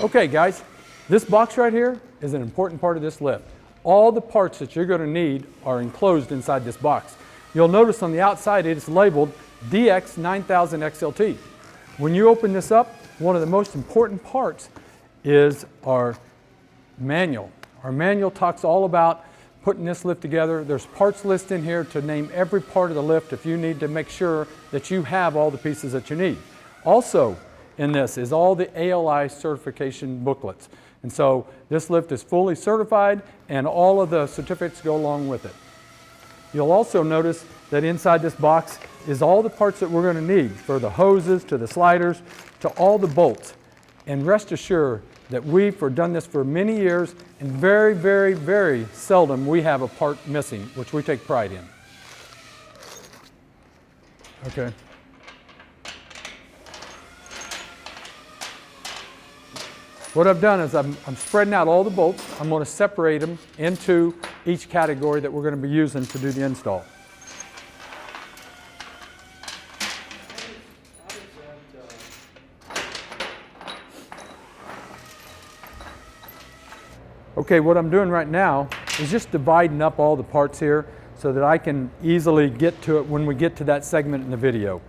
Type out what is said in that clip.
Okay guys, this box right here is an important part of this lift. All the parts that you're going to need are enclosed inside this box. You'll notice on the outside it is labeled DX9000XLT. When you open this up, one of the most important parts is our manual. Our manual talks all about putting this lift together. There's parts list in here to name every part of the lift if you need to make sure that you have all the pieces that you need. Also in this is all the ALI certification booklets. And so this lift is fully certified and all of the certificates go along with it. You'll also notice that inside this box is all the parts that we're going to need, for the hoses to the sliders to all the bolts. And rest assured that we've done this for many years, and very, very, very seldom we have a part missing, which we take pride in. Okay. What I've done is I'm spreading out all the bolts. I'm going to separate them into each category that we're going to be using to do the install. Okay, what I'm doing right now is just dividing up all the parts here so that I can easily get to it when we get to that segment in the video.